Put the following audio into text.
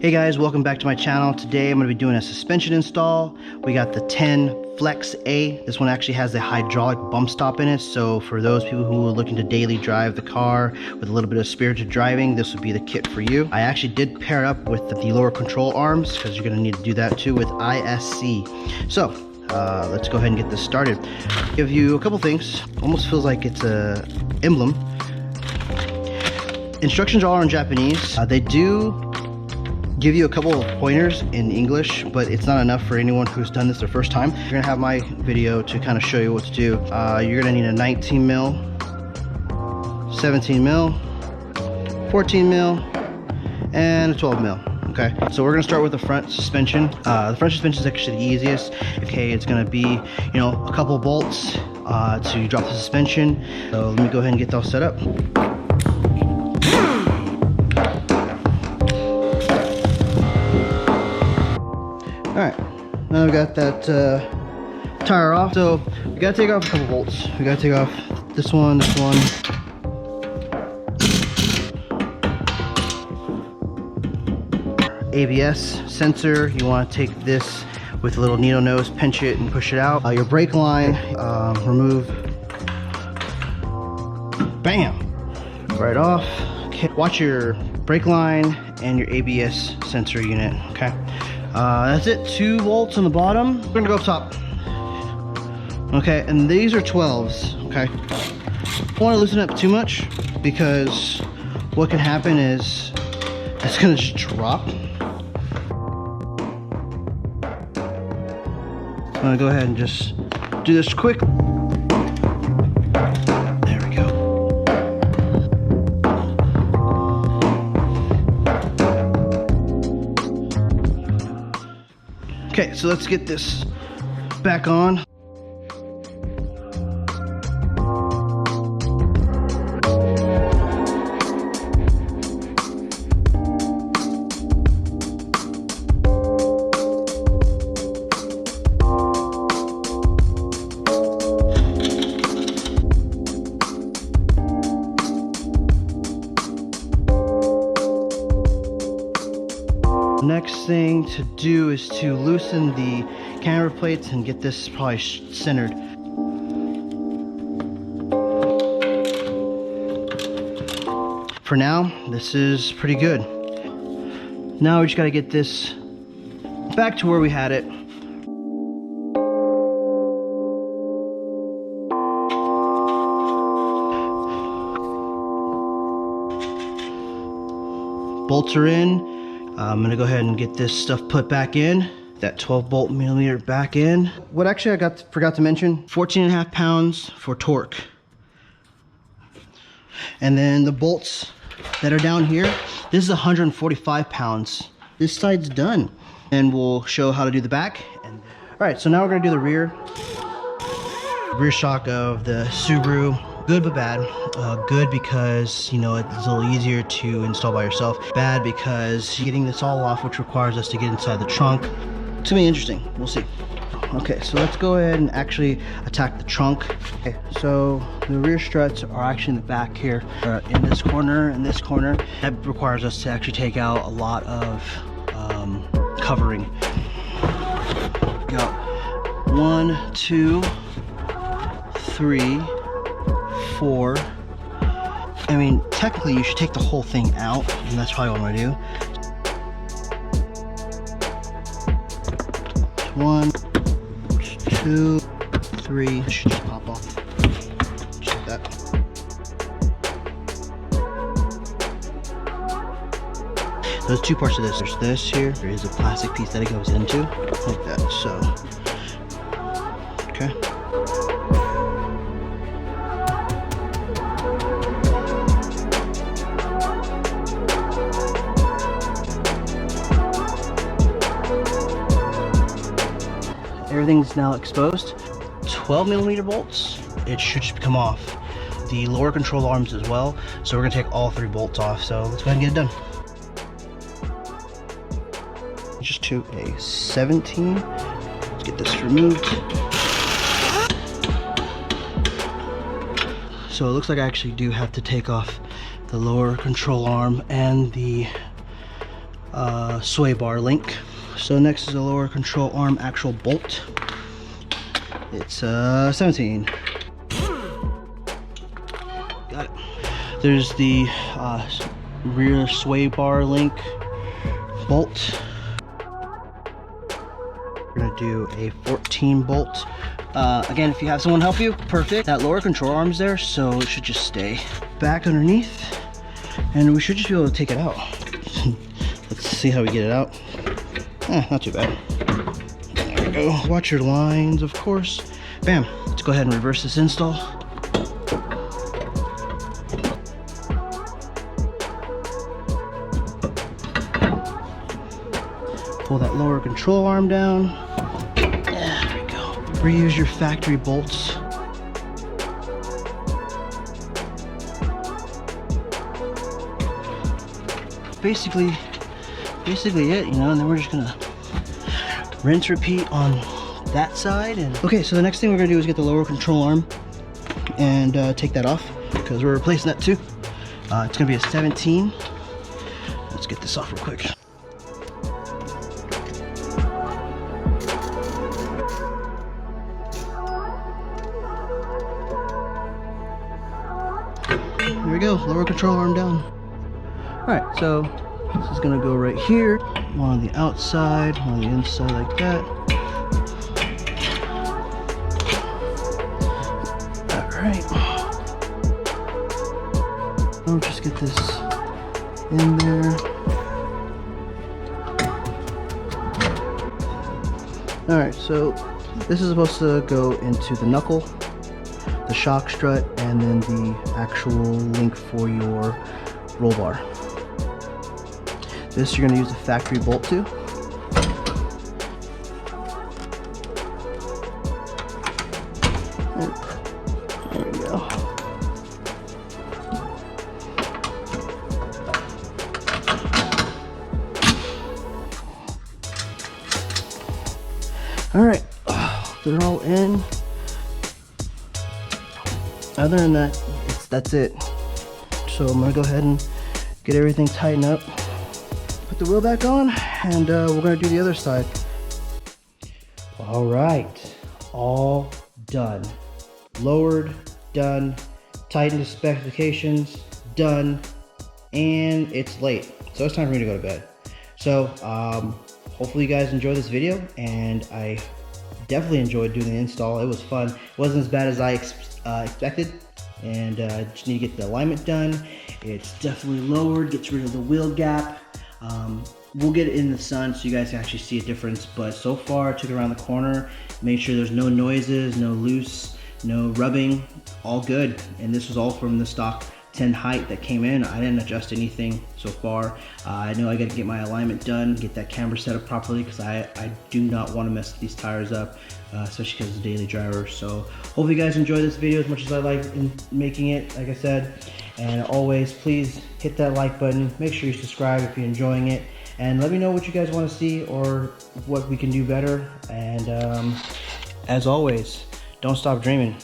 Hey guys, welcome back to my channel. Today I'm going to be doing a suspension install. We got the Tein Flex A. This one actually has the hydraulic bump stop in it, so for those people who are looking to daily drive the car with a little bit of spirited driving, this would be the kit for you. I actually did pair up with the lower control arms because you're going to need to do that too with I.S.C. So let's go ahead and get this started. Give you a couple things. Almost feels like it's a emblem. Instructions are all in Japanese. They do give you a couple of pointers in English, but it's not enough for anyone who's done this their first time. You're gonna have my video to kind of show you what to do. You're gonna need a 19 mil, 17 mil, 14 mil, and a 12 mil. Okay, so we're gonna start with the front suspension. The front suspension is actually the easiest. Okay, it's gonna be, you know, a couple of bolts to drop the suspension. So let me go ahead and get those set up. Alright, now we got that tire off. So we gotta take off a couple bolts. We gotta take off this one, ABS sensor. You want to take this with a little needle nose, pinch it and push it out. Your brake line, remove, bam, right off. Okay. Watch your brake line and your ABS sensor unit, okay? That's it, 2 bolts on the bottom. We're gonna go up top. Okay, and these are 12s, okay? Don't wanna loosen up too much because what can happen is it's gonna just drop. I'm gonna go ahead and just do this quick. There we go. Okay, so let's get this back on. Next thing to do is to loosen the camber plates and get this probably centered. For now, this is pretty good. Now we just got to get this back to where we had it. Bolts are in. I'm gonna go ahead and get this stuff put back in, that 12 bolt millimeter back in. What actually I forgot to mention, 14.5 pounds for torque. And then the bolts that are down here, this is 145 pounds. This side's done. And we'll show how to do the back. All right, so now we're gonna do the rear shock of the Subaru. Good but bad. Good because, you know, it's a little easier to install by yourself. Bad because getting this all off, which requires us to get inside the trunk. It's gonna be interesting. We'll see. Okay, so let's go ahead and actually attack the trunk. Okay, so the rear struts are actually in the back here, in this corner and this corner. That requires us to actually take out a lot of covering. Got 1, 2, 3, 4. I mean, technically you should take the whole thing out, and that's probably what I'm gonna do. 1, 2, 3. It should just pop off. Just like that. There's 2 parts of this. There's this here. There is a plastic piece that it goes into, like that. So, okay. Everything's now exposed. 12 millimeter bolts, it should just come off. The lower control arms as well. So we're gonna take all 3 bolts off. So let's go ahead and get it done. Just to a 17. Let's get this removed. So it looks like I actually do have to take off the lower control arm and the sway bar link. So next is the lower control arm actual bolt. It's 17. Got it. There's the rear sway bar link bolt. We're gonna do a 14 bolt. Again, if you have someone help you, perfect. That lower control arm's there, so it should just stay back underneath, and we should just be able to take it out. Let's see how we get it out. Not too bad. There we go. Watch your lines, of course. Bam. Let's go ahead and reverse this install. Pull that lower control arm down. There we go. Reuse your factory bolts. Basically it, you know, and then we're just gonna rinse, repeat on that side. And okay, so the next thing we're gonna do is get the lower control arm and take that off, because we're replacing that too. It's gonna be a 17. Let's get this off real quick. There we go, lower control arm down. Alright, so this is gonna go right here, one on the outside, one on the inside, like that. Alright. I'll just get this in there. Alright, so this is supposed to go into the knuckle, the shock strut, and then the actual link for your roll bar. This you're going to use a factory bolt to. There we go. Alright, they're all in. Other than that, that's it. So I'm going to go ahead and get everything tightened up. Put the wheel back on, and we're gonna do the other side. All right, all done. Lowered, done. Tightened to specifications, done. And it's late, so it's time for me to go to bed. So hopefully you guys enjoyed this video, and I definitely enjoyed doing the install. It was fun. It wasn't as bad as I expected, and just need to get the alignment done. It's definitely lowered, gets rid of the wheel gap. We'll get it in the sun so you guys can actually see a difference, but so far I took it around the corner, made sure there's no noises, no loose, no rubbing, all good. And this was all from the stock 10 height that came in. I didn't adjust anything so far. I know I got to get my alignment done, get that camber set up properly, because I do not want to mess these tires up, especially because it's a daily driver. So hopefully you guys enjoy this video as much as I like in making it, like I said. And always, please hit that like button. Make sure you subscribe if you're enjoying it. And let me know what you guys want to see or what we can do better. And as always, don't stop dreaming.